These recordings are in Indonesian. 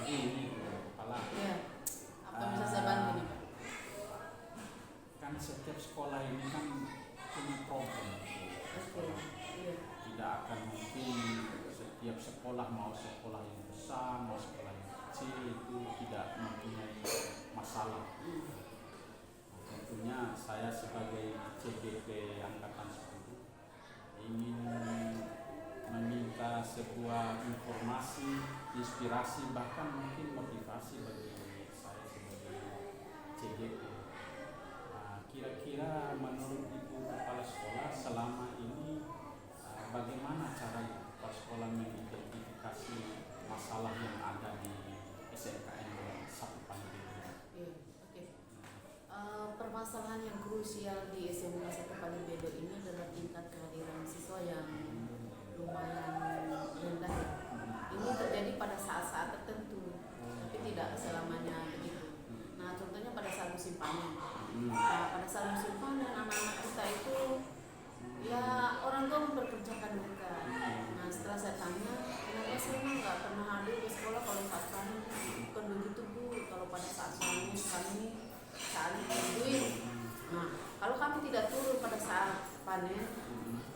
ini kepala. Ya, apa bisa saya bantu nih Pak? Kan setiap sekolah ini kan punya problem. Oke, iya. Tidak akan mungkin setiap sekolah, mau sekolah yang besar, mau sekolah yang kecil, itu tidak mempunyai masalah. Tentunya saya sebagai CGP Angkatan 10 ingin meminta sebuah informasi, inspirasi, bahkan mungkin motivasi bagi saya sebagai CGP. Kira-kira menurut Ibu Kepala Sekolah selama ini bagaimana cara Kepala Sekolah mengidentifikasi masalah yang ada di SMKN 1 Panjaitan? Iya, oke. Permasalahan yang krusial di SMK 1 Panjaitan ini adalah tingkat kehadiran siswa yang lumayan rendah. Ini terjadi pada saat-saat tertentu, tapi tidak selamanya begitu. Nah, contohnya pada saat musim panen. Pada saat musim panen, anak-anak kita itu ya orang tua memperkerjakan mereka. Nah, setelah saya tanya, kenapa sih emang nggak pernah hadir ke sekolah kalau saat panen? Bukan begitu Bu, kalau pada saat panen kami cari duit. Nah, kalau kami tidak turun pada saat panen,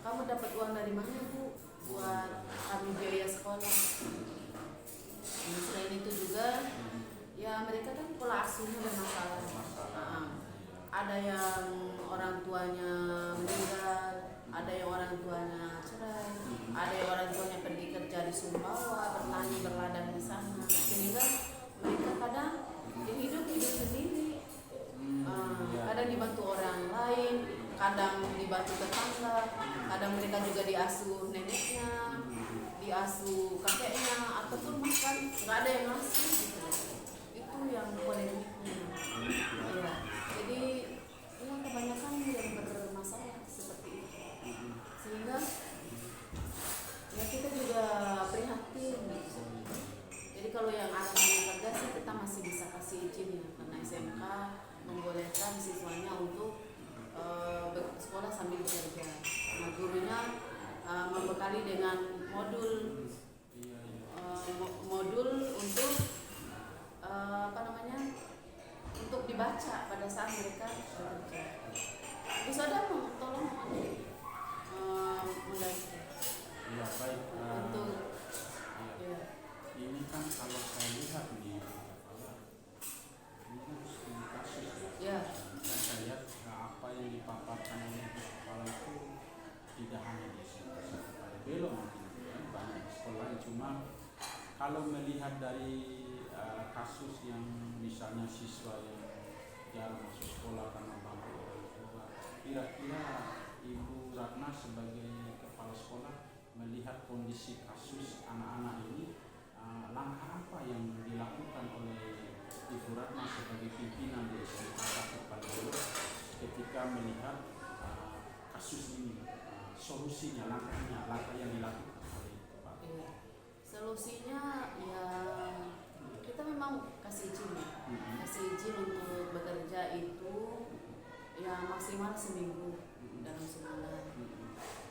kamu dapat uang dari mana Bu? Buat kami biaya sekolah. Nah, selain itu juga, ya mereka kan pola asuhnya bermasalah. Ada yang orang tuanya meninggal, ada yang orang tuanya cerai, ada yang orang tuanya pergi kerja di Sumbawa, bertani berladang di sana, sehingga mereka kadang hidup sendiri, kadang dibantu orang lain, kadang dibantu tetangga, kadang mereka juga diasuh neneknya, diasuh kakeknya, ataupun makan nggak ada yang ngasih gitu. Itu yang polemiknya. Ya, jadi ya kebanyakan yang bermasalah seperti itu, sehingga ya kita juga prihatin. Jadi kalau yang anak-anak kerja sih kita masih bisa kasih izin ya, karena SMK membolehkan siswanya untuk bersekolah sambil bekerja. Nah, gurunya membekali dengan modul untuk untuk dibaca pada saat mereka bekerja. Bisa ada tolong mengganti. Ya baik. Untuk ini kan kalau saya lihat nih, ini kan studi kasus ya. Saya lihat apa yang dipaparkan oleh kepala itu tidak hanya di sekolah belum, banyak sekolah. Cuma kalau melihat dari kasus yang misalnya siswa yang jarang masuk sekolah karena bangku orang tua, kira-kira Ibu Ratna sebagai kepala sekolah melihat kondisi kasus anak-anak ini, langkah apa yang dilakukan oleh Ibu Ratna sebagai pimpinan di SMK 1 Panjaitan ketika melihat kasus ini, solusinya, langkah yang dilakukan oleh Pak? Solusinya ya kita memang kasih izin untuk bekerja itu ya maksimal seminggu dalam sebulan.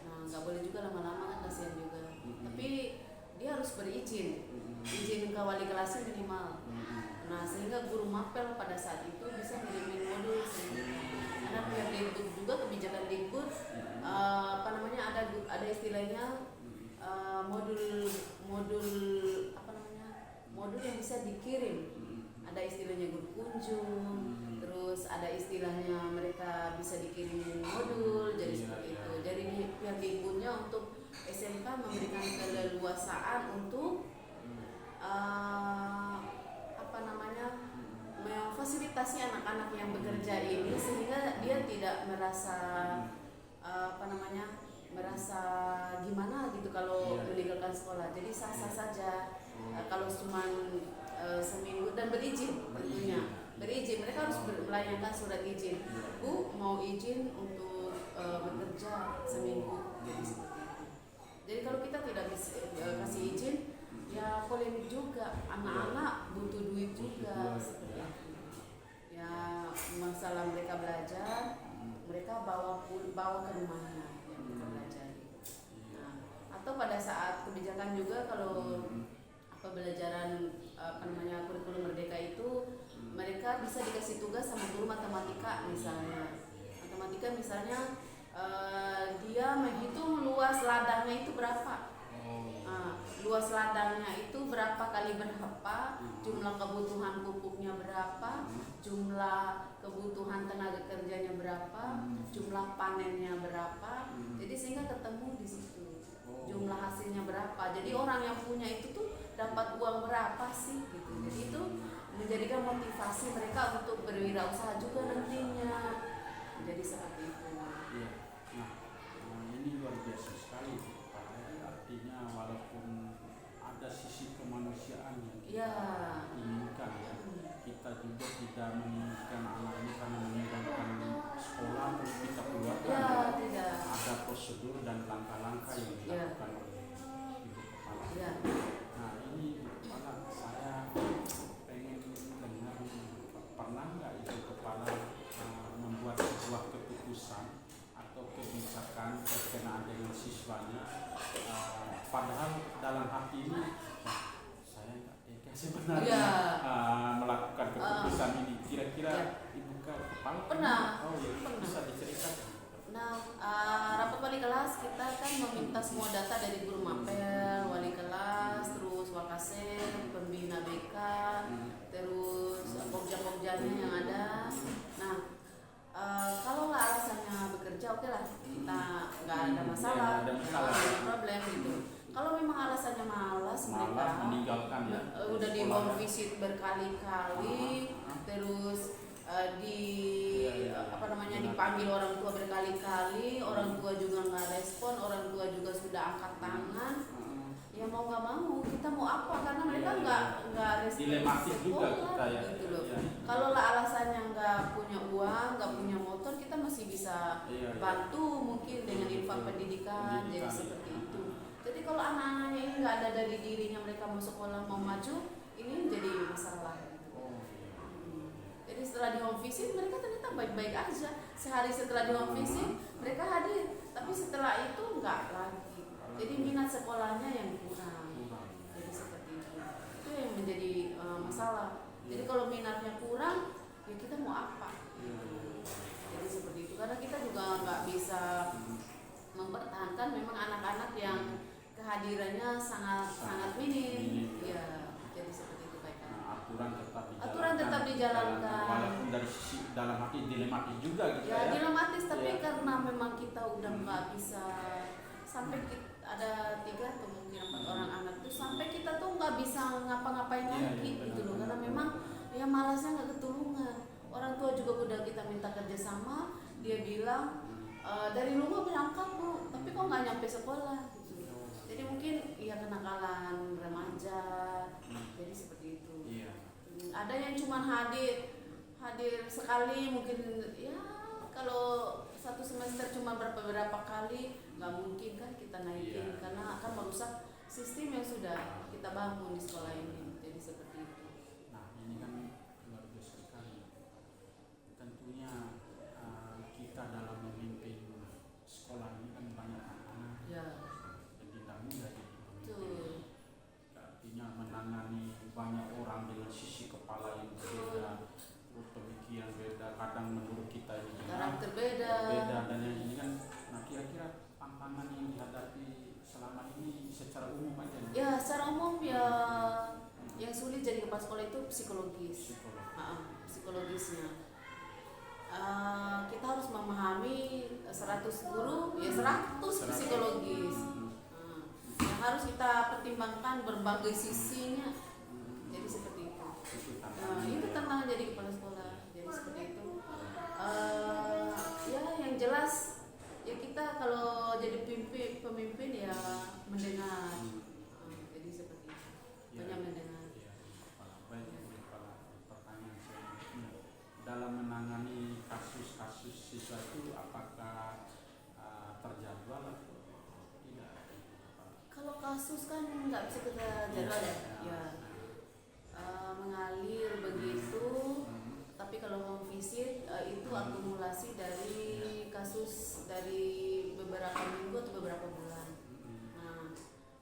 Nah, nggak boleh juga lama-lama kan, kasihan juga. Tapi dia harus berizin, izin ke wali kelasnya minimal. Nah, sehingga guru mapel pada saat itu bisa ngirimin modul. Karena pihak Dinkut juga, kebijakan Dinkut ada istilahnya modul yang bisa dikirim. Ada istilahnya guru kunjung, terus ada istilahnya mereka bisa dikirim modul, jadi seperti itu. Jadi pihak Dinkutnya untuk SMK memberikan keleluasaan untuk memfasilitasi anak-anak yang bekerja ini, sehingga dia tidak merasa merasa gimana gitu kalau meninggalkan sekolah. Jadi sah-sah saja. Kalau cuma seminggu dan berizin tentunya. Berizin, mereka harus melayangkan surat izin. Bu, mau izin untuk bekerja seminggu. Jadi kalau kita tidak bisa kasih izin, ya polemik juga. Anak-anak butuh duit juga seperti itu. Ya masalah mereka belajar, mereka bawa ke rumahnya yang mereka belajar. Nah, atau pada saat kebijakan juga kalau pembelajaran kurikulum merdeka itu mereka bisa dikasih tugas sama guru matematika misalnya. Matematika misalnya dia menghitung luas ladangnya itu berapa. Luas ladangnya itu berapa kali berapa, jumlah kebutuhan pupuknya berapa, jumlah kebutuhan tenaga kerjanya berapa, jumlah panennya berapa. Jadi sehingga ketemu di situ jumlah hasilnya berapa. Jadi orang yang punya itu tuh dapat uang berapa sih gitu. Jadi itu menjadikan motivasi mereka untuk berwirausaha juga nantinya. Jadi seperti itu. Iya. Nah, ini luar biasa sekali Pak. Artinya walaupun ada sisi kemanusiaan yang kita inginkan ya, kita juga tidak menginginkan anak ini karena meninggalkan sekolah terus kita keluarkan. Ya, tidak. Ada prosedur dan langkah-langkah yang dilakukan oleh ibu kepala. Ya. Nah ini kepala, saya pengen dengar, pernah nggak ibu kepala membuat sebuah keputusan atau kebijakan berkenaan dengan siswanya, padahal dalam hati ini saya nggak tega sebenarnya melakukan keputusan ini. Kira-kira ibu kepala pernah. Bisa diceritakan? Nah, rapat wali kelas kita kan meminta semua data dari guru mapel, wali kelas, terus wakasek, pembina BK, terus pokja-pokjanya yang ada. Nah, kalau lah alasannya bekerja, oke lah, kita nggak ada masalah, nggak ada problem gitu. Kalau memang alasannya malas mereka meninggalkan ya, udah di home visit berkali-kali, terus dipanggil orang tua berkali-kali, orang tua juga nggak respon, orang tua juga sudah angkat tangan. Ya mau nggak mau, kita mau apa? Karena mereka nggak respon. Dilematis juga kita ya. Gitu loh. Kalau lah alasannya nggak punya uang, nggak punya motor, kita masih bisa bantu mungkin dengan infak pendidikan. Jadi seperti itu. Jadi kalau anak-anaknya ini nggak ada dari dirinya, mereka mau sekolah, mau maju, ini jadi masalah. Jadi setelah di home visit mereka ternyata baik-baik aja. Sehari setelah di home visit mereka hadir, tapi setelah itu enggak lagi. Jadi minat sekolahnya yang kurang. Jadi seperti itu. Itu yang menjadi masalah. Jadi kalau minatnya kurang, ya kita mau apa? Jadi seperti itu. Karena kita juga nggak bisa mempertahankan memang anak-anak yang kehadirannya sangat minim. Ya, jadi seperti itu baik. Aturan tetap dijalankan. Walaupun dari sisi dalam hati dilematis juga gitu ya. Dilematis, tapi karena memang kita udah nggak bisa sampai ada 3 atau mungkin 4 orang anak tuh sampai kita tuh nggak bisa ngapa-ngapain lagi gitu loh. Karena memang ya malasnya nggak ketulungan. Orang tua juga udah kita minta kerjasama, dia bilang dari rumah berangkat Bu, tapi kok nggak nyampe sekolah gitu. Jadi mungkin ya kenakalan remaja. Jadi seperti itu. Ada yang cuma hadir sekali, mungkin ya kalau 1 semester cuma beberapa kali, nggak mungkin kan kita naikin karena akan merusak sistem yang sudah kita bangun di sekolah ini. Jadi seperti itu. Nah ini kan luar biasa sekali. Tentunya kita dalam memimpin sekolah ini kan banyak anak-anak yang tidak mudah jadi pemimpin. Artinya menangani banyak orang dengan sisi kepala yang berbeda, pemikiran beda, kadang menurut kita ini karakter beda, dan yang ini kan. Nah kira-kira tantangan yang dihadapi selama ini secara umum aja nih? Ya secara umum ya yang sulit jadi kepala sekolah itu psikologisnya. Kita harus memahami 100 guru ya 100 psikologis. Yang harus kita pertimbangkan berbagai sisinya. Jadi seperti itu. Itu tantangan jadi kepala sekolah. Jadi seperti itu. Ya yang jelas ya kita kalau jadi pemimpin ya mendengar. Jadi seperti itu. Banyak mendengar. Pertanyaan selanjutnya, dalam menangani kasus-kasus siswa itu apakah terjadwal atau tidak? Kalau kasus kan nggak bisa kita jadwal ya. Mengalir begitu. Tapi kalau home visit itu akumulasi dari kasus dari beberapa minggu atau beberapa bulan. Nah,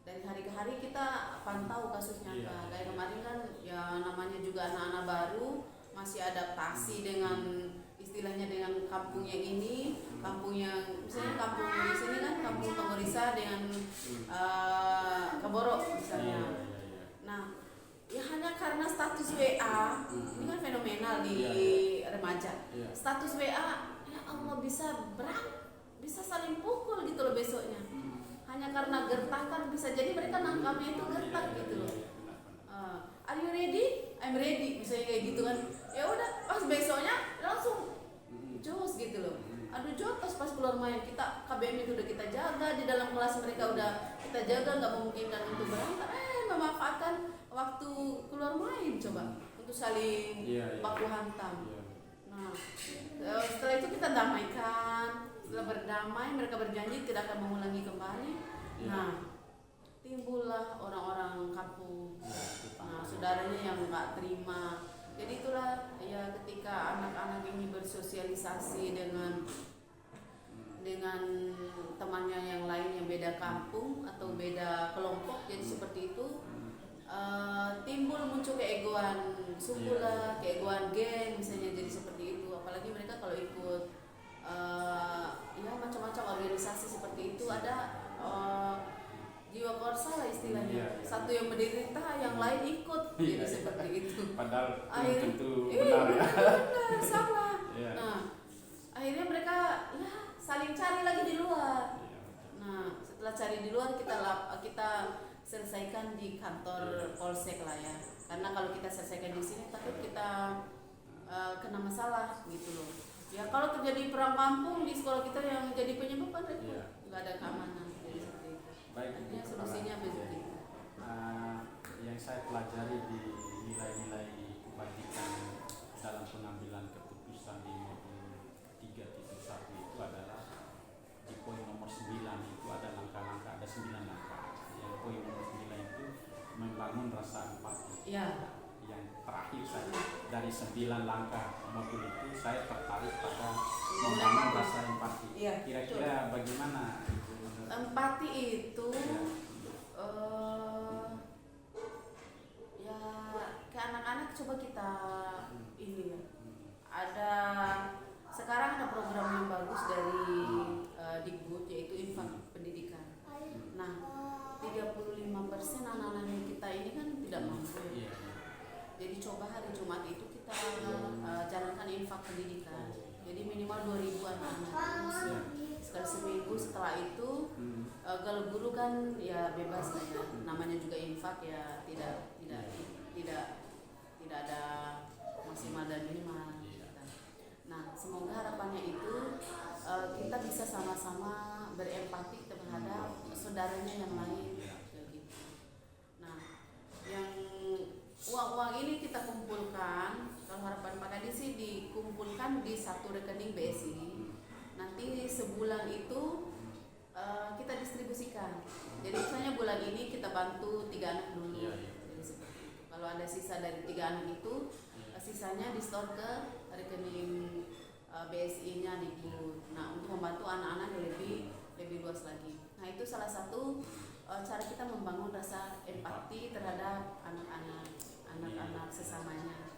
dari hari ke hari kita pantau kasusnya Iya. Kak. Kayak kemarin kan ya namanya juga anak-anak baru masih adaptasi dengan istilahnya dengan kampung yang ini, kampung yang misalnya kampung di sini kan kampung Tongorisa dengan Kaboro misalnya. Nah, ya hanya karena status WA, ini kan fenomenal di remaja. Iya. Status WA, ya Allah bisa saling pukul gitu loh besoknya. Hanya karena gertakan bisa jadi mereka nangkapnya itu gertak gitu loh. Are you ready? I'm ready, misalnya kayak gitu kan. Ya udah, pas besoknya langsung jos gitu loh. Aduh jotos pas keluar main, kita KBM itu udah kita jaga di dalam kelas, mereka udah kita jaga nggak memungkinkan untuk berangkat, memanfaatkan waktu keluar main coba untuk saling baku hantam. Nah, setelah itu kita damaikan, setelah berdamai mereka berjanji tidak akan mengulangi kembali. Nah, timbullah orang-orang kampung, nah saudaranya yang nggak terima. Jadi itulah ya ketika anak-anak ini bersosialisasi dengan temannya yang lain yang beda kampung atau beda kelompok, jadi seperti itu timbul muncul keegoan suku lah, keegoan geng misalnya, jadi seperti itu. Apalagi mereka kalau ikut ya macam-macam organisasi seperti itu, ada jiwa korsa lah istilahnya. Satu yang menderita, yang lain ikut, jadi seperti itu. Padahal akhirnya, tentu benar ya. Benar, salah. Nah, akhirnya mereka ya saling cari lagi di luar. Nah, setelah cari di luar kita selesaikan di kantor polsek lah ya. Karena kalau kita selesaikan di sini takut kita kena masalah gitu loh. Ya kalau terjadi perang kampung di sekolah kita yang jadi penyebab kan nggak ada keamanan. Jadi seperti itu. Baik, ya, solusinya begitu. Yang saya pelajari di nilai-nilai kebajikan dalam pengambilan keputusan di modul 3.1 itu adalah di poin nomor 9 itu ada langkah-langkah, ada 9 langkah. Yang poin nomor 9 itu membangun rasa empati. Yang terakhir saya dari 9 langkah modul itu saya tertarik pada membangun rasa empati. Kira-kira bagaimana? Empati itu ya ke anak-anak coba kita ini ya. Ada sekarang ada program yang bagus dari Dikbud, yaitu infak pendidikan. Nah, 35% anak-anak kita ini kan tidak mampu. Jadi coba hari Jumat itu kita jalankan infak pendidikan. Jadi minimal 2.000 anak-anak sekali seminggu. Setelah itu kalau guru kan ya bebas lah ya, namanya juga infak ya, tidak ada maksimal dan minimal. Nah, semoga harapannya itu kita bisa sama-sama berempati terhadap saudaranya yang lain gitu. Nah, yang uang-uang ini kita kumpulkan, kalau harapan Pak Kadi sih dikumpulkan di satu rekening BSI. Nanti sebulan itu kita distribusikan. Jadi misalnya bulan ini kita bantu 3 anak dulu. Jadi seperti itu. Kalau ada sisa dari 3 anak itu, sisanya di-store ke rekening BSI-nya di Dikbud. Nah, untuk membantu anak-anak yang lebih luas lagi. Nah, itu salah satu cara kita membangun rasa empati terhadap anak-anak sesamanya.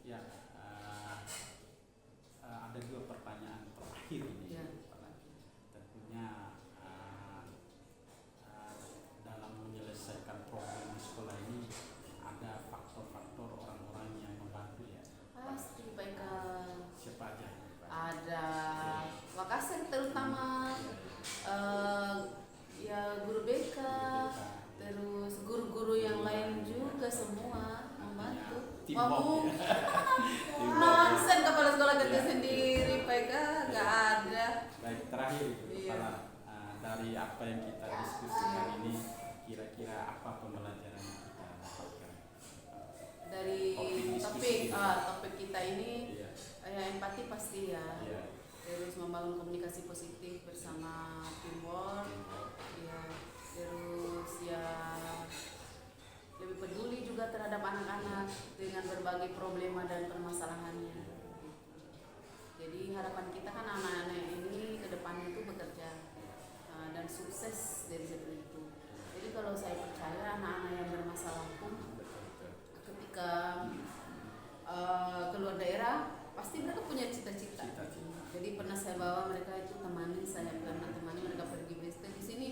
Ya, ada 2 pertanyaan terakhir ini. Tentunya dalam menyelesaikan problem di sekolah ini ada faktor-faktor orang-orang yang membantu ya. Pasti baik. Siapa aja? Ada Wakasek terutama ya guru BK, terus guru-guru yang lain juga semua membantu. Kamu nonsen kepala sekolah kerja sendiri, Pak, nggak ada. Baik, terakhir itu kepala dari apa yang kita diskusikan ini, kira-kira apa pembelajaran yang kita dapatkan dari topik kita ini? Ya empati pasti ya. Terus membangun komunikasi positif bersama teamwork. Ya, terus ya lebih peduli juga terhadap anak-anak dengan berbagai problema dan permasalahannya. Jadi harapan kita kan anak-anak ini ke depan itu bekerja dan sukses dari seperti itu. Jadi kalau saya percaya anak-anak yang bermasalah pun ketika keluar daerah pasti mereka punya cita-cita. Jadi pernah saya bawa mereka itu saya pernah temani mereka pergi BST di sini.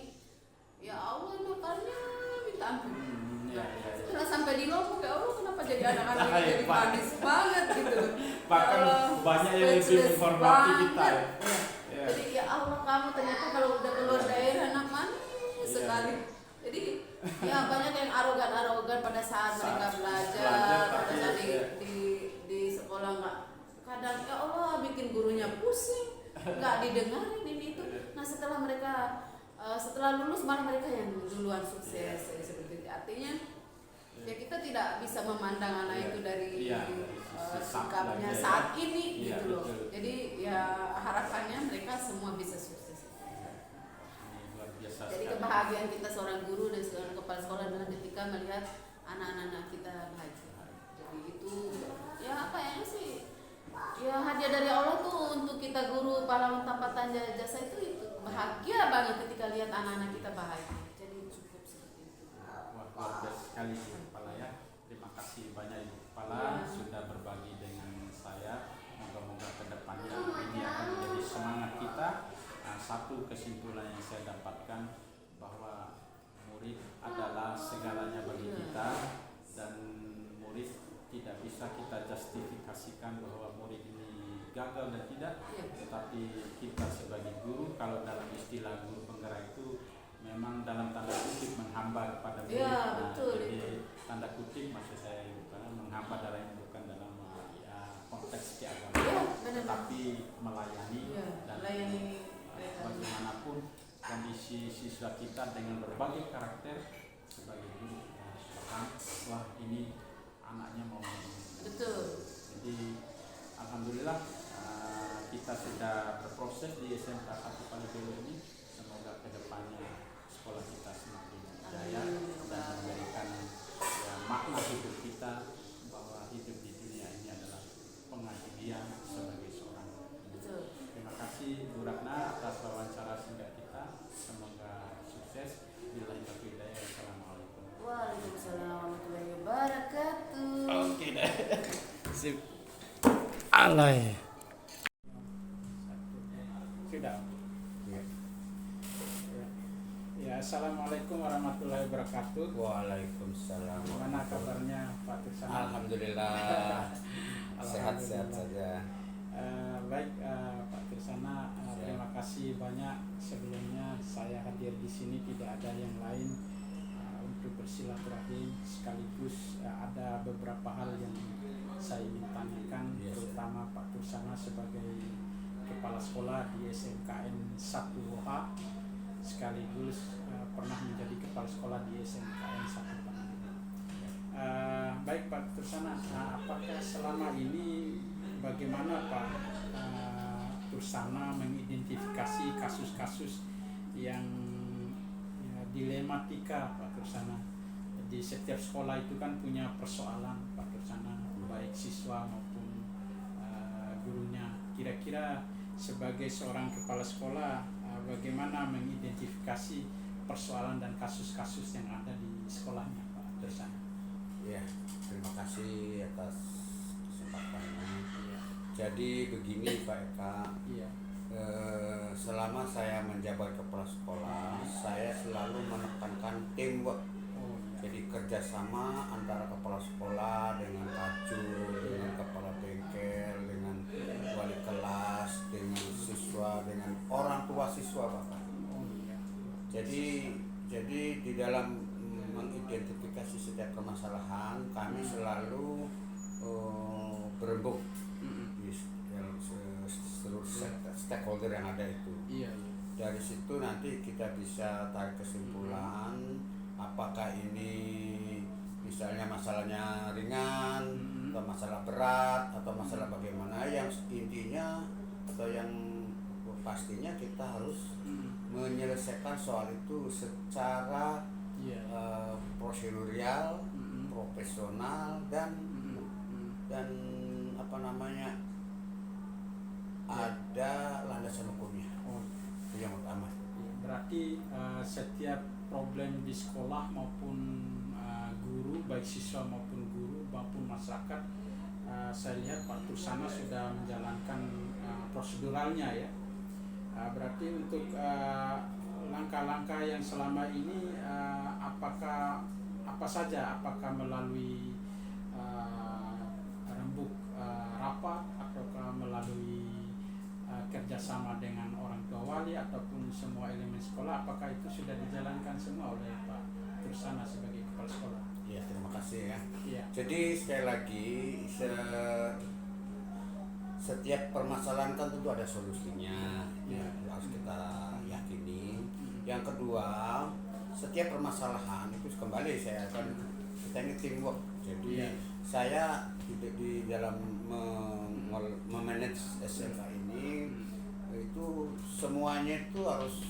Ya Allah, makannya minta ampun. Setelah sampai di Lombok, ya Allah kenapa jadi anak-anak ini jadi manis banget gitu. Bahkan ya Allah, banyak yang lebih menghormati kita ya. Ya. Jadi ya Allah, kamu ternyata kalau udah keluar daerah anak manis sekali. Jadi ya banyak yang arogan pada saat mereka belajar, pada saat di sekolah nggak. Kadang ya Allah bikin gurunya pusing, nggak didengarin ini itu. Nah setelah mereka setelah lulus malah mereka yang duluan sukses seperti itu. Artinya ya kita tidak bisa memandang anak itu dari sikapnya saat ini gitu loh. Jadi ya harapannya mereka semua bisa sukses. Jadi kebahagiaan kita seorang guru dan seorang kepala sekolah adalah ketika melihat anak-anak kita bahagia. Jadi itu ya apa ya sih? Ya hadiah dari Allah tuh untuk kita guru pahlawan tanpa tanda jasa itu bahagia banget ketika lihat anak-anak kita bahagia. Jadi cukup seperti itu. Wah, luar biasa sekali Ibu Kepala ya. Terima kasih banyak Ibu Kepala sudah berbagi dengan saya. Moga-moga ke depannya ini akan menjadi semangat kita. Satu kesimpulan yang saya dapatkan bahwa murid adalah segalanya bagi kita, dan murid tidak bisa kita justifikasikan bahwa murid ini gagal dan tidak, tetapi kita sebagai guru, kalau dalam istilah guru penggerak itu memang dalam tanda kutip menghamba kepada murid. Ya, betul. Jadi tanda kutip maksud saya menghamba bukan dalam konteks keagamaan, tetapi melayani dan melayani bagaimanapun kondisi siswa kita dengan berbagai karakter, sebagai guru kita harus paham wah ini anaknya mau betul. Jadi alhamdulillah kita sudah berproses di SMK 1 Palibelo ini. Semoga kedepannya sekolah kita semakin jaya dan memberikan makna hidup kita bahwa hidup di dunia ini adalah pengabdian sebagai seorang guru. Terima kasih Bu Ratna atas wawancara singkat kita. Semoga sukses. Billahi taufiq hidayah. Assalamualaikum. Waalaikumsalam warahmatullahi wabarakatuh. Oke deh. Sip. Alay. Sudah. Ya, assalamualaikum warahmatullahi wabarakatuh. Waalaikumsalam. Gimana kabarnya Pak Tursana? Alhamdulillah. Sehat-sehat saja. Baik Pak Tursana, terima kasih banyak. Sebelumnya saya hadir di sini tidak ada yang lain untuk bersilaturahim, sekaligus ada beberapa hal yang saya ingin tanyakan, terutama Pak Tursana sebagai kepala sekolah di SMKN 1 Woha, sekaligus pernah menjadi kepala sekolah di SMKN 1 Palibelo. Baik Pak Tursana, apakah selama ini bagaimana Pak Tursana mengidentifikasi kasus-kasus yang dilematika Pak Tursana? Di setiap sekolah itu kan punya persoalan Pak Tursana, baik siswa maupun gurunya. Kira-kira sebagai seorang kepala sekolah, bagaimana mengidentifikasi persoalan dan kasus-kasus yang ada di sekolahnya Pak Tursana? Ya, terima kasih atas kesempatannya. Jadi begini Pak Eka, selama saya menjabat kepala sekolah, saya selalu menekankan teamwork. Jadi kerjasama antara kepala sekolah dengan kacul, dengan kepala bengkel, dengan wali kelas, dengan siswa, dengan orang tua siswa bahkan. Jadi di dalam mengidentifikasi setiap permasalahan, kami selalu berembuk di seluruh stakeholder yang ada itu. Dari situ nanti kita bisa tarik kesimpulan apakah ini misalnya masalahnya ringan atau masalah berat atau masalah bagaimana. Yang intinya atau yang pastinya kita harus menyelesaikan soal itu secara prosedural, profesional dan apa namanya ada landasan hukumnya. Itu yang utama. Berarti setiap problem di sekolah maupun guru, baik siswa maupun guru maupun masyarakat, saya lihat Pak Tursana sudah menjalankan proseduralnya ya. Berarti untuk langkah-langkah yang selama ini apa saja, apakah melalui rembuk rapat ataukah melalui kerjasama dengan orang tua wali ataupun semua elemen sekolah, apakah itu sudah dijalankan semua oleh Pak Tursana sebagai kepala sekolah? Ya, terima kasih ya. Iya. Jadi sekali lagi setiap permasalahan kan tentu ada solusinya, ya, harus kita yakini. Yang kedua, setiap permasalahan itu kembali kita ini teamwork. Jadi saya di dalam memanage SMK ini itu semuanya itu harus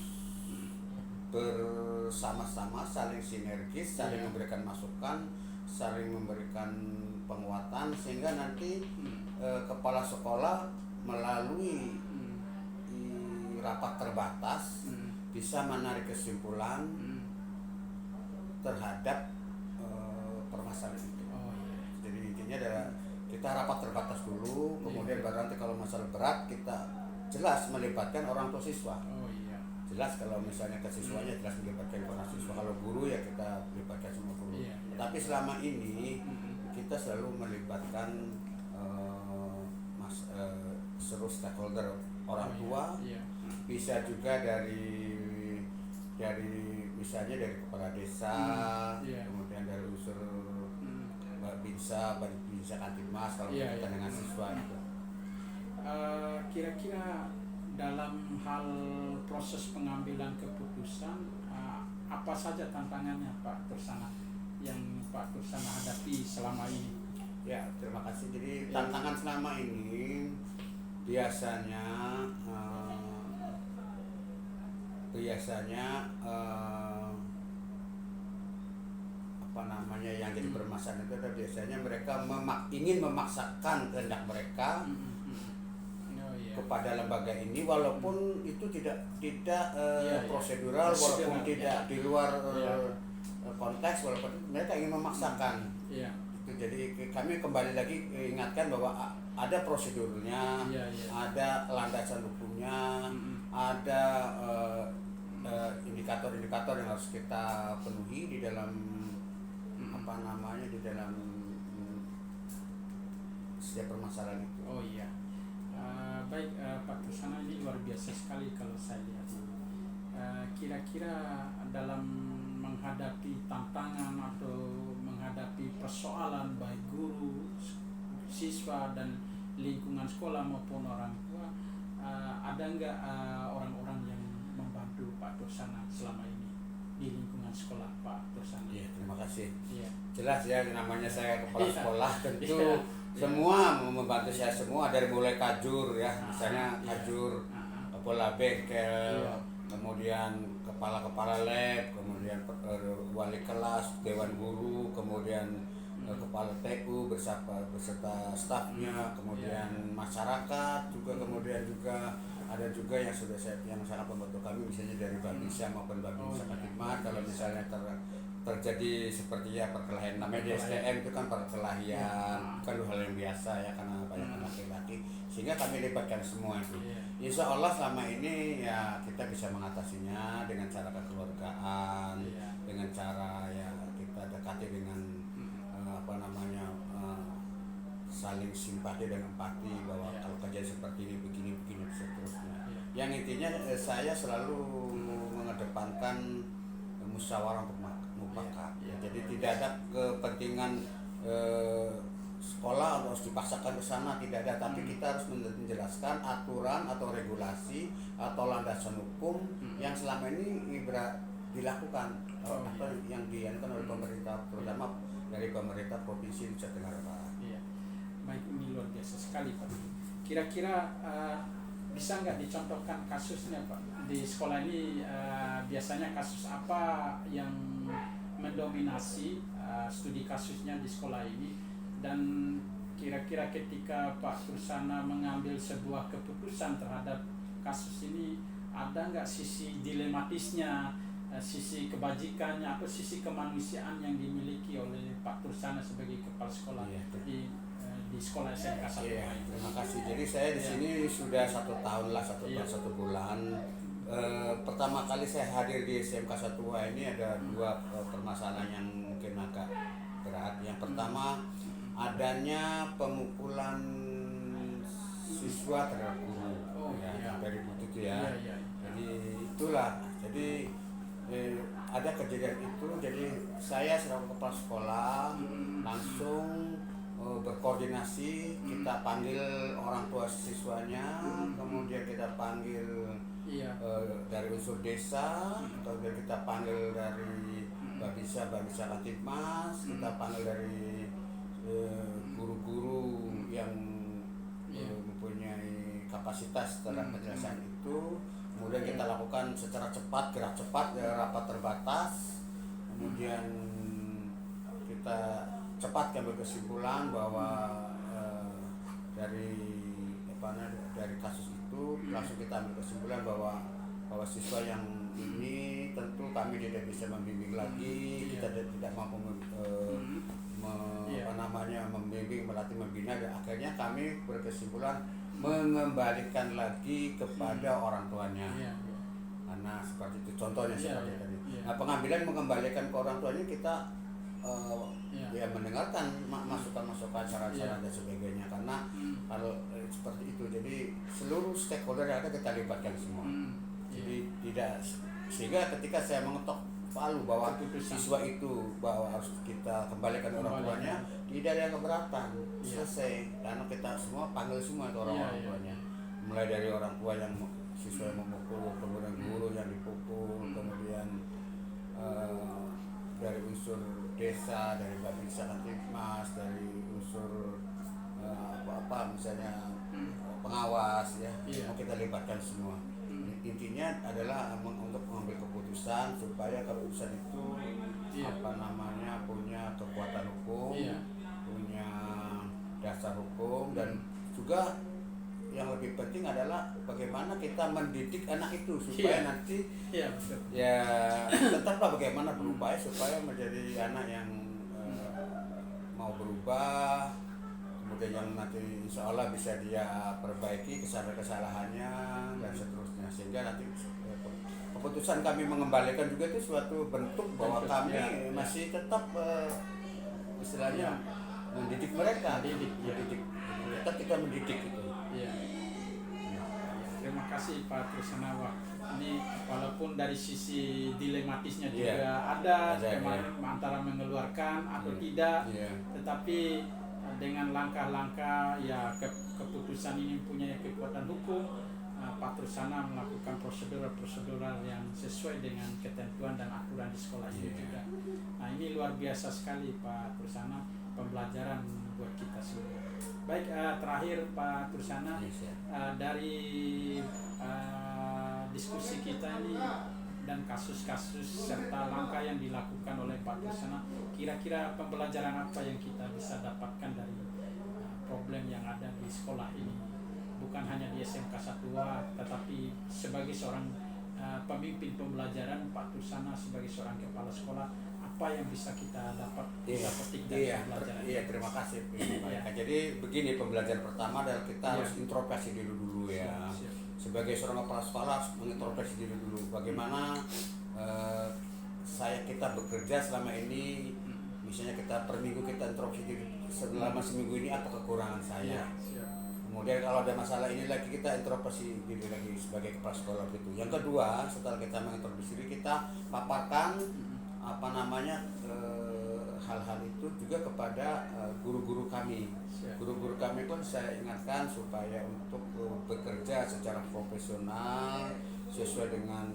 bersama-sama, saling sinergis, saling memberikan masukan, saling memberikan penguatan, sehingga nanti kepala sekolah melalui rapat terbatas bisa menarik kesimpulan terhadap permasalahan itu. Jadi intinya adalah kita rapat terbatas dulu, kemudian baru nanti kalau masalah berat kita jelas melibatkan orang tua siswa. Jelas kalau misalnya ke siswanya jelas melibatkan orang siswa, kalau guru ya kita melibatkan semua guru. Tapi selama ini kita selalu melibatkan seluruh stakeholder, orang tua, bisa juga dari misalnya dari kepala desa, kemudian dari unsur Binsa Kantimas kalau kita dengan siswa itu. Kira-kira dalam hal proses pengambilan keputusan, apa saja tantangannya Pak Tursana yang Pak Tursana hadapi selama ini? Ya, terima kasih. Jadi tantangan selama ini biasanya yang jadi permasalahan itu adalah biasanya mereka ingin memaksakan kehendak mereka kepada lembaga ini, walaupun itu tidak prosedural, walaupun tidak di luar konteks, walaupun mereka ingin memaksakan. Itu jadi kami kembali lagi ingatkan bahwa ada prosedurnya, ada landasan hukumnya, ada indikator-indikator yang harus kita penuhi di dalam di dalam setiap permasalahan itu. Baik, Pak Tursana, ini luar biasa sekali kalau saya lihat. Kira-kira dalam menghadapi tantangan atau menghadapi persoalan baik guru, siswa dan lingkungan sekolah maupun orang tua, ada nggak orang-orang yang membantu Pak Tursana selama ini di lingkungan sekolah Pak Tursana? Iya, terima kasih. Jelas ya, namanya saya kepala sekolah tentu semua membantu saya semua, dari mulai kajur ya, misalnya kajur, kepala bengkel, kemudian kepala lab, kemudian wali kelas, dewan guru, kemudian kepala TU beserta stafnya, kemudian masyarakat juga, kemudian juga ada juga yang sangat membantu kami, misalnya dari Babinsa maupun Babinsa Kantimas. Kalau misalnya terjadi seperti perkelahian, namanya di STM itu kan perkelahian, kan hal yang biasa ya, karena banyak laki-laki, sehingga kami libatkan semua itu. Insya Allah selama ini ya kita bisa mengatasinya dengan cara kekeluargaan, dengan cara ya kita dekati dengan saling simpati dan empati, bahwa kalau kejadian seperti ini begini seterusnya. Yang intinya saya selalu mengedepankan musyawarah untuk mufakat. Jadi tidak ada kepentingan sekolah harus dipaksakan ke sana, tidak ada, tapi kita harus menjelaskan aturan atau regulasi atau landasan hukum yang selama ini dilakukan atau yang dilakukan oleh pemerintah, terutama dari pemerintah Provinsi Nusa Tenggara Barat. Baik, ini luar biasa sekali Pak. Kira-kira bisa nggak dicontohkan kasusnya Pak? Di sekolah ini biasanya kasus apa yang mendominasi studi kasusnya di sekolah ini, dan kira-kira ketika Pak Tursana mengambil sebuah keputusan terhadap kasus ini, ada nggak sisi dilematisnya, sisi kebajikannya, apa sisi kemanusiaan yang dimiliki oleh Pak Tursana sebagai kepala sekolah Iya, di sekolah SMK 1 Iya, itu. terima kasih. Jadi saya di Iya. sini sudah 1 tahun lah, 1 bulan. Pertama kali saya hadir di SMK 1 ini ada 2 permasalahan yang mungkin agak berat. Yang pertama adanya pemukulan siswa terhadap guru, Oh, ya, iya. sampai ribut itu ya. Iya, iya, iya. Jadi itulah. Jadi ada kejadian itu. Jadi saya selaku kepala sekolah langsung berkoordinasi, kita panggil orang tua siswanya, kemudian kita panggil Iya. dari unsur desa, kemudian kita panggil dari Babinsa Kantipmas, kita panggil dari guru-guru yang mempunyai kapasitas dalam penjelasan itu. Kemudian kita lakukan secara cepat, gerak cepat, rapat terbatas. Kemudian kita cepat ambil kesimpulan bahwa dari kasus itu langsung kita ambil kesimpulan bahwa siswa yang ini tentu kami tidak bisa membimbing lagi, kita tidak mampu membimbing, melatih, membina, dan akhirnya kami berkesimpulan mengembalikan lagi kepada orang tuanya. Karena seperti itu contohnya seperti tadi. Nah, pengambilan mengembalikan ke orang tuanya kita ya mendengarkan masukan-masukan, saran-saran dan sebagainya, karena kalau seperti itu jadi seluruh stakeholder yang ada kita libatkan semua. Jadi tidak, sehingga ketika saya mengetok palu bahwa siswa itu bahwa harus kita kembalikan ke orang tuanya, tidak ada yang keberatan, selesai, karena kita semua panggil semua itu orang tuanya, mulai dari orang tua yang siswa yang memukul, kemudian guru yang dipukul, kemudian dari unsur desa, dari Babinsa Kantipmas, dari unsur misalnya pengawas ya, mau kita libatkan semua. Intinya adalah untuk mengambil keputusan supaya keputusan itu punya kekuatan hukum, punya dasar hukum, dan juga yang lebih penting adalah bagaimana kita mendidik anak itu supaya nanti ya tetaplah bagaimana berupaya supaya menjadi anak yang mau berubah, kemudian yang nanti insya Allah bisa dia perbaiki kesalahan-kesalahannya dan seterusnya, sehingga nanti keputusan kami mengembalikan juga itu suatu bentuk bahwa kami masih tetap istilahnya mendidik mereka, tetap kita mendidik itu. Terima kasih Pak Tursana. Ini walaupun dari sisi dilematisnya juga ada kemarin antara mengeluarkan atau tidak, tetapi dengan langkah-langkah keputusan ini punya kekuatan hukum. Pak Tursana melakukan prosedur yang sesuai dengan ketentuan dan aturan di sekolah ini juga. Nah, ini luar biasa sekali Pak Tursana, pembelajaran buat kita semua. Baik, terakhir Pak Tursana, dari diskusi kita ini dan kasus-kasus serta langkah yang dilakukan oleh Pak Tursana, kira-kira pembelajaran apa yang kita bisa dapatkan dari problem yang ada di sekolah ini? Bukan hanya di SMK 1A, tetapi sebagai seorang pemimpin pembelajaran, Pak Tursana sebagai seorang kepala sekolah, apa yang bisa kita petik dari pembelajaran? Terima kasih. Jadi begini, pembelajaran pertama adalah kita harus introspeksi diri dulu ya. Sebagai seorang kepala sekolah harus mengintrospeksi diri dulu. Bagaimana kita bekerja selama ini, misalnya kita per minggu kita introspeksi diri selama seminggu ini apa kekurangan saya. Kemudian kalau ada masalah ini lagi kita introspeksi diri lagi sebagai kepala sekolah gitu. Yang kedua, setelah kita mengintrospeksi diri, kita paparkan hal-hal itu juga kepada guru-guru kami. Guru-guru kami pun saya ingatkan supaya untuk bekerja secara profesional sesuai dengan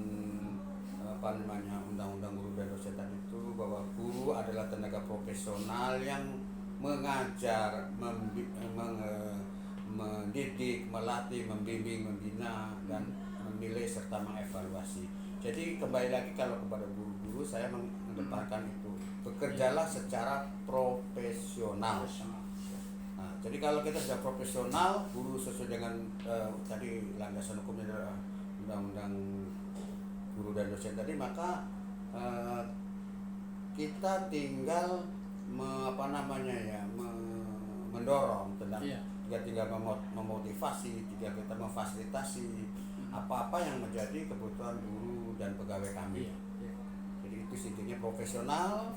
undang-undang guru dan dosen tadi itu, bahwa guru adalah tenaga profesional yang mengajar, mendidik, melatih, membimbing, membina, dan menilai serta mengevaluasi. Jadi kembali lagi kalau kepada guru-guru saya mengedepankan itu, bekerjalah secara profesional. Nah, jadi kalau kita sudah profesional, guru sesuai dengan tadi landasan hukumnya adalah undang-undang guru dan dosen tadi, maka kita tinggal mendorong tentang Iya. kita tinggal memotivasi, kita memfasilitasi apa-apa yang menjadi kebutuhan guru dan pegawai kami. Iya, iya. Jadi itu intinya profesional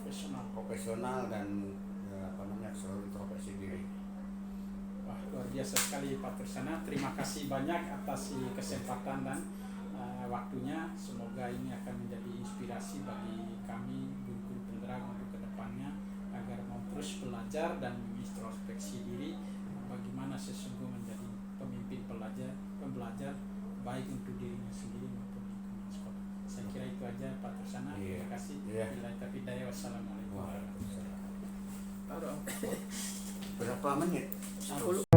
dan selalu introspeksi diri. Wah, luar biasa sekali Pak Tersana. Terima kasih banyak atas kesempatan dan waktunya. Semoga ini akan menjadi inspirasi bagi kami guru-guru penggerak untuk kedepannya agar mau terus belajar dan mengintrospeksi diri bagaimana sesungguhnya menjadi pemimpin pembelajar baik untuk dirinya sendiri maupun lingkungan sekolah. Saya kira itu aja Pak Tersana. Iya. Terima kasih. Iya. Billahi taufiq hidayah. Wassalamualaikum warahmatullahi wabarakatuh. Berapa menit? 10.